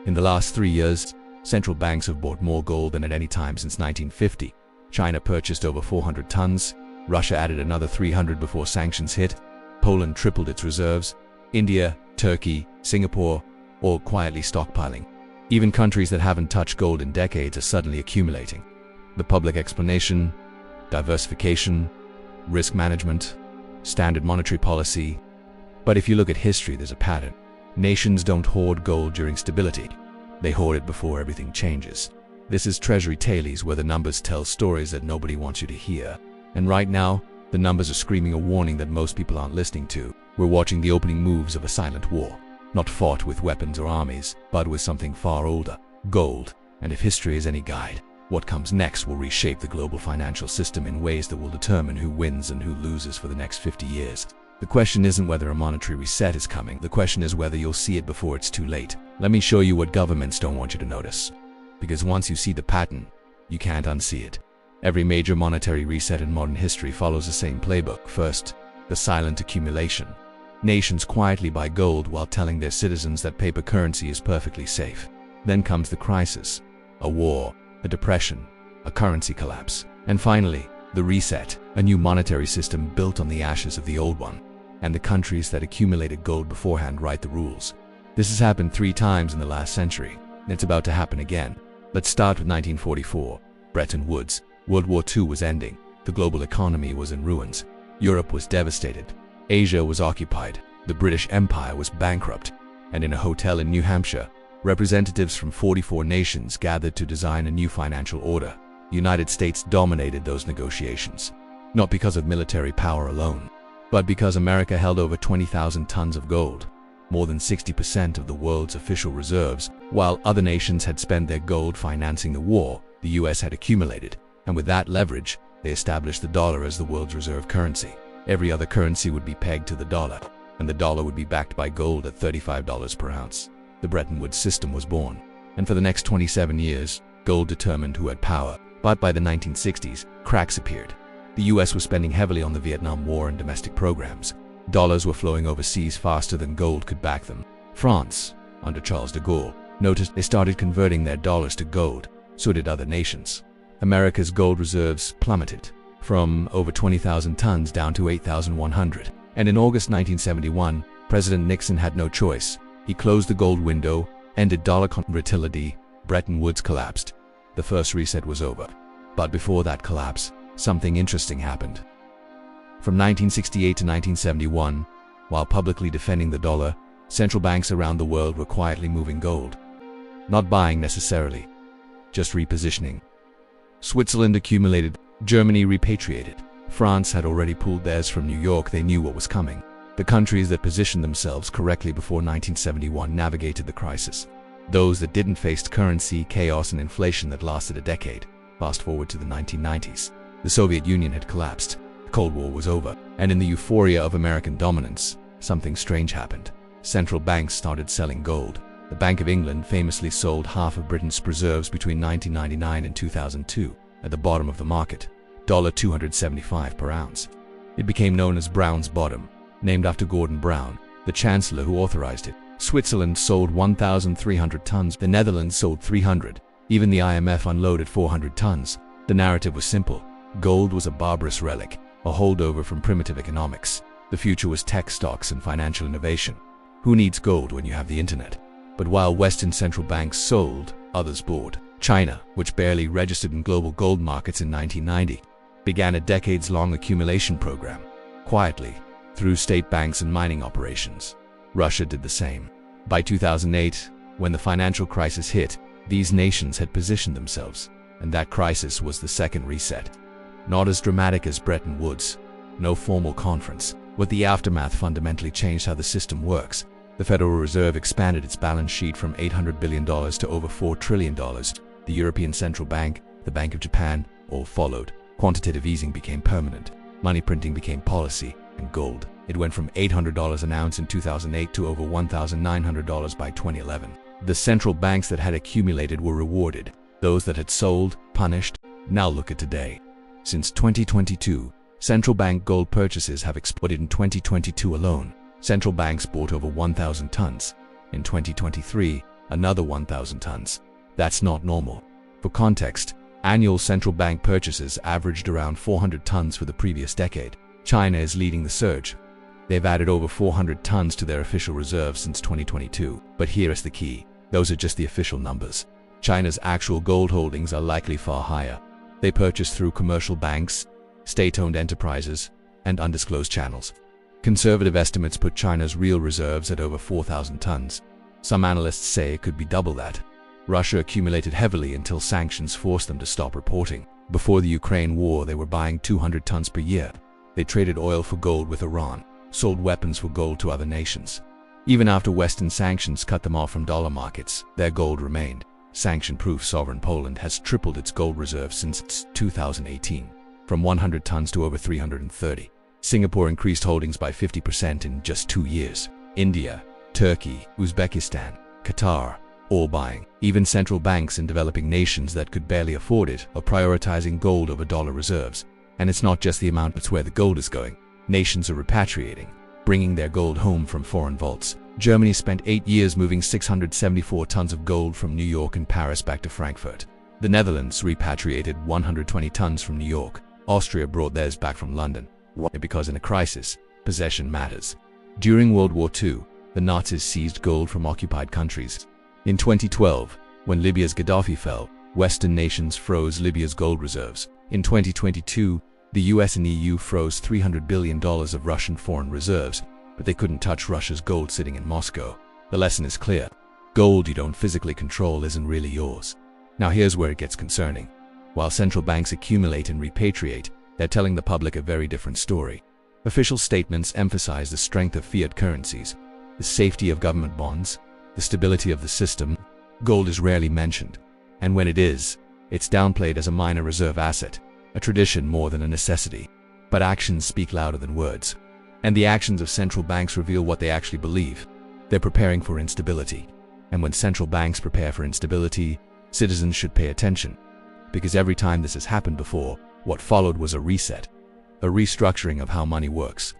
In the last 3 years, central banks have bought more gold than at any time since 1950. China purchased over 400 tons, Russia added another 300 before sanctions hit, Poland tripled its reserves, India, Turkey, Singapore, all quietly stockpiling. Even countries that haven't touched gold in decades are suddenly accumulating. The public explanation: diversification, risk management, standard monetary policy. But if you look at history, there's a pattern. Nations don't hoard gold during stability. They hoard it before everything changes. This is Treasury tailies, where the numbers tell stories that nobody wants you to hear. And right now, the numbers are screaming a warning that most people aren't listening to. We're watching the opening moves of a silent war, not fought with weapons or armies, but with something far older: gold. And if history is any guide, what comes next will reshape the global financial system in ways that will determine who wins and who loses for the next 50 years. The question isn't whether a monetary reset is coming. The question is whether you'll see it before it's too late. Let me show you what governments don't want you to notice. Because once you see the pattern, you can't unsee it. Every major monetary reset in modern history follows the same playbook. First, the silent accumulation. Nations quietly buy gold while telling their citizens that paper currency is perfectly safe. Then comes the crisis: a war, a depression, a currency collapse. And finally, the reset, a new monetary system built on the ashes of the old one. And the countries that accumulated gold beforehand write the rules. This has happened 3 times in the last century, and it's about to happen again. Let's start with 1944. Bretton Woods. World War II was ending. The global economy was in ruins. Europe was devastated. Asia was occupied. The British Empire was bankrupt. And in a hotel in New Hampshire, representatives from 44 nations gathered to design a new financial order. The United States dominated those negotiations, not because of military power alone, but because America held over 20,000 tons of gold, more than 60% of the world's official reserves. While other nations had spent their gold financing the war, the US had accumulated, and with that leverage, they established the dollar as the world's reserve currency. Every other currency would be pegged to the dollar, and the dollar would be backed by gold at $35 per ounce. The Bretton Woods system was born, and for the next 27 years, gold determined who had power. But by the 1960s, cracks appeared. The US was spending heavily on the Vietnam War and domestic programs. Dollars were flowing overseas faster than gold could back them. France, under Charles de Gaulle, noticed they started converting their dollars to gold. So did other nations. America's gold reserves plummeted from over 20,000 tons down to 8,100. And in August 1971, President Nixon had no choice. He closed the gold window, ended dollar convertibility. Bretton Woods collapsed. The first reset was over. But before that collapse, something interesting happened. From 1968 to 1971, while publicly defending the dollar, central banks around the world were quietly moving gold. Not buying necessarily, just repositioning. Switzerland accumulated, Germany repatriated. France had already pulled theirs from New York. They knew what was coming. The countries that positioned themselves correctly before 1971 navigated the crisis. Those that didn't faced currency chaos and inflation that lasted a decade. Fast forward to the 1990s. The Soviet Union had collapsed. The Cold War was over. And in the euphoria of American dominance, something strange happened. Central banks started selling gold. The Bank of England famously sold half of Britain's reserves between 1999 and 2002 at the bottom of the market, $275 per ounce. It became known as Brown's Bottom, named after Gordon Brown, the chancellor who authorized it. Switzerland sold 1,300 tons. The Netherlands sold 300. Even the IMF unloaded 400 tons. The narrative was simple. Gold was a barbarous relic, a holdover from primitive economics. The future was tech stocks and financial innovation. Who needs gold when you have the internet? But while Western central banks sold, others bought. China, which barely registered in global gold markets in 1990, began a decades-long accumulation program, quietly, through state banks and mining operations. Russia did the same. By 2008, when the financial crisis hit, these nations had positioned themselves, and that crisis was the second reset. Not as dramatic as Bretton Woods, no formal conference, but the aftermath fundamentally changed how the system works. The Federal Reserve expanded its balance sheet from $800 billion to over $4 trillion. The European Central Bank, the Bank of Japan, all followed. Quantitative easing became permanent. Money printing became policy, and gold. It went from $800 an ounce in 2008 to over $1,900 by 2011. The central banks that had accumulated were rewarded. Those that had sold, punished. Now look at today. Since 2022, central bank gold purchases have exploded. In 2022 alone, central banks bought over 1,000 tons. In 2023, another 1,000 tons. That's not normal. For context, annual central bank purchases averaged around 400 tons for the previous decade. China is leading the surge. They've added over 400 tons to their official reserves since 2022. But here is the key. Those are just the official numbers. China's actual gold holdings are likely far higher. They purchase through commercial banks, state-owned enterprises, and undisclosed channels. Conservative estimates put China's real reserves at over 4,000 tons. Some analysts say it could be double that. Russia accumulated heavily until sanctions forced them to stop reporting. Before the Ukraine war, they were buying 200 tons per year. They traded oil for gold with Iran, sold weapons for gold to other nations. Even after Western sanctions cut them off from dollar markets, their gold remained. Sanction-proof sovereign Poland has tripled its gold reserves since 2018, from 100 tons to over 330. Singapore increased holdings by 50% in just 2 years. India, Turkey, Uzbekistan, Qatar, all buying. Even central banks in developing nations that could barely afford it are prioritizing gold over dollar reserves. And it's not just the amount, it's where the gold is going. Nations are repatriating, bringing their gold home from foreign vaults. Germany spent 8 years moving 674 tons of gold from New York and Paris back to Frankfurt. The Netherlands repatriated 120 tons from New York. Austria brought theirs back from London. Because in a crisis, possession matters. During World War II, the Nazis seized gold from occupied countries. In 2012, when Libya's Gaddafi fell, Western nations froze Libya's gold reserves. In 2022, the US and EU froze $300 billion of Russian foreign reserves, but they couldn't touch Russia's gold sitting in Moscow. The lesson is clear. Gold you don't physically control isn't really yours. Now here's where it gets concerning. While central banks accumulate and repatriate, they're telling the public a very different story. Official statements emphasize the strength of fiat currencies, the safety of government bonds, the stability of the system. Gold is rarely mentioned, and when it is, it's downplayed as a minor reserve asset, a tradition more than a necessity. But actions speak louder than words. And the actions of central banks reveal what they actually believe. They're preparing for instability. And when central banks prepare for instability, citizens should pay attention. Because every time this has happened before, what followed was a reset, a restructuring of how money works.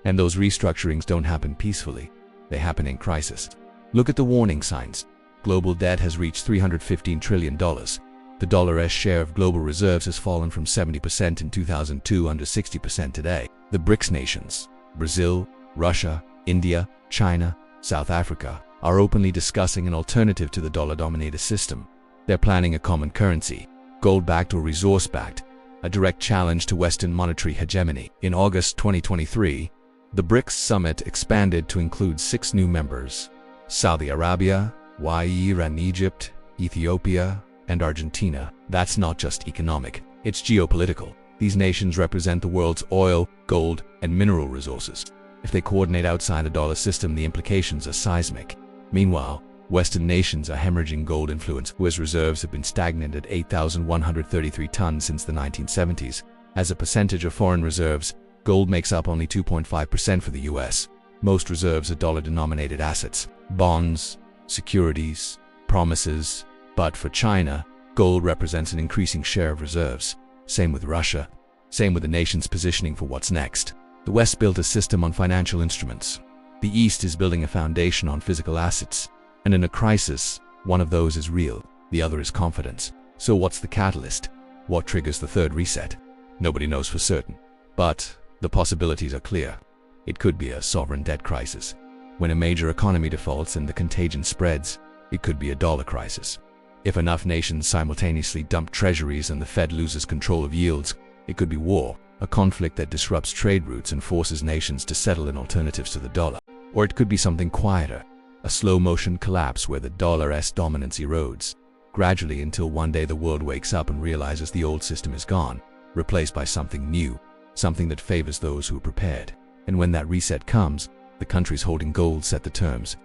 And those restructurings don't happen peacefully. They happen in crisis. Look at the warning signs. Global debt has reached $315 trillion. The dollar's share of global reserves has fallen from 70% in 2002 under 60% today. The BRICS nations, Brazil, Russia, India, China, South Africa, are openly discussing an alternative to the dollar-dominated system. They're planning a common currency, gold-backed or resource-backed, a direct challenge to Western monetary hegemony. In August 2023, the BRICS summit expanded to include 6 new members: Saudi Arabia, Iran, Egypt, Ethiopia, and Argentina. That's not just economic, it's geopolitical. These nations represent the world's oil, gold, and mineral resources. If they coordinate outside a dollar system, the implications are seismic. Meanwhile, Western nations are hemorrhaging gold influence, whose reserves have been stagnant at 8,133 tons since the 1970s. As a percentage of foreign reserves, gold makes up only 2.5% for the US. Most reserves are dollar-denominated assets, bonds, securities, promises. But for China, gold represents an increasing share of reserves. Same with Russia. Same with the nations positioning for what's next. The West built a system on financial instruments. The East is building a foundation on physical assets. And in a crisis, one of those is real, the other is confidence. So what's the catalyst? What triggers the third reset? Nobody knows for certain. But the possibilities are clear. It could be a sovereign debt crisis. When a major economy defaults and the contagion spreads, it could be a dollar crisis. If enough nations simultaneously dump treasuries and the Fed loses control of yields, it could be war, a conflict that disrupts trade routes and forces nations to settle in alternatives to the dollar. Or it could be something quieter, a slow-motion collapse where the dollar's dominance erodes, gradually until one day the world wakes up and realizes the old system is gone, replaced by something new, something that favors those who are prepared. And when that reset comes, the countries holding gold set the terms.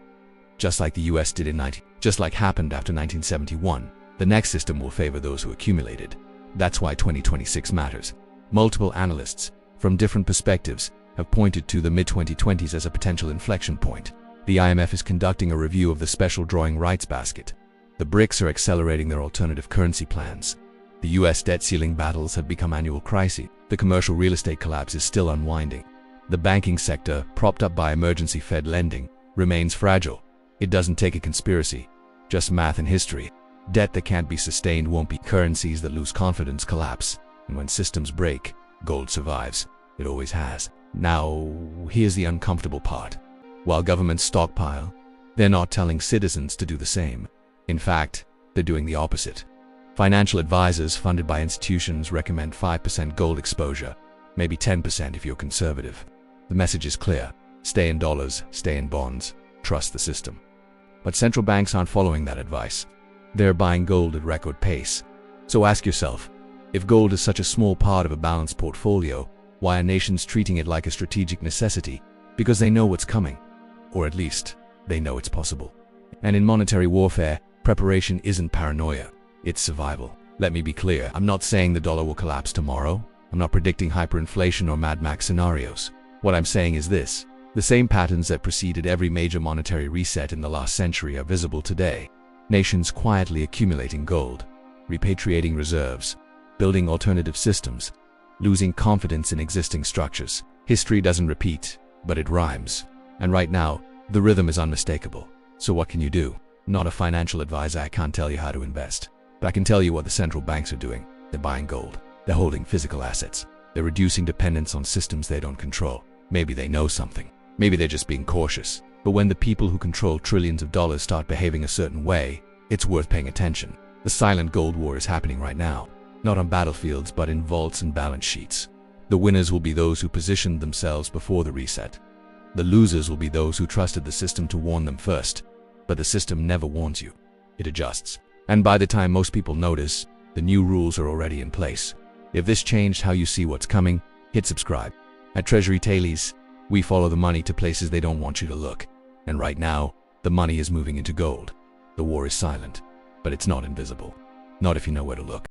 Just like the US did just like happened after 1971, the next system will favor those who accumulated. That's why 2026 matters. Multiple analysts, from different perspectives, have pointed to the mid-2020s as a potential inflection point. The IMF is conducting a review of the special drawing rights basket. The BRICS are accelerating their alternative currency plans. The US debt ceiling battles have become annual crises. The commercial real estate collapse is still unwinding. The banking sector, propped up by emergency Fed lending, remains fragile. It doesn't take a conspiracy Just math and history. Debt that can't be sustained won't be. Currencies that lose confidence collapse. And when systems break, gold survives. It always has. Now, here's the uncomfortable part. While governments stockpile, they're not telling citizens to do the same. In fact, they're doing the opposite. Financial advisors funded by institutions recommend 5% gold exposure, maybe 10% if you're conservative. The message is clear. Stay in dollars, stay in bonds, trust the system. But central banks aren't following that advice. They're buying gold at record pace. So ask yourself, if gold is such a small part of a balanced portfolio, why are nations treating it like a strategic necessity? Because they know what's coming. Or at least, they know it's possible. And in monetary warfare, preparation isn't paranoia, it's survival. Let me be clear, I'm not saying the dollar will collapse tomorrow. I'm not predicting hyperinflation or Mad Max scenarios. What I'm saying is this: the same patterns that preceded every major monetary reset in the last century are visible today. Nations quietly accumulating gold, repatriating reserves, building alternative systems, losing confidence in existing structures. History doesn't repeat, but it rhymes. And right now, the rhythm is unmistakable. So what can you do? I'm not a financial advisor, I can't tell you how to invest. But I can tell you what the central banks are doing. They're buying gold. They're holding physical assets. They're reducing dependence on systems they don't control. Maybe they know something. Maybe they're just being cautious. But when the people who control trillions of dollars start behaving a certain way, it's worth paying attention. The silent gold war is happening right now. Not on battlefields, but in vaults and balance sheets. The winners will be those who positioned themselves before the reset. The losers will be those who trusted the system to warn them first. But the system never warns you. It adjusts. And by the time most people notice, the new rules are already in place. If this changed how you see what's coming, hit subscribe. At Treasury Tailies, we follow the money to places they don't want you to look. And right now, the money is moving into gold. The war is silent, but it's not invisible. Not if you know where to look.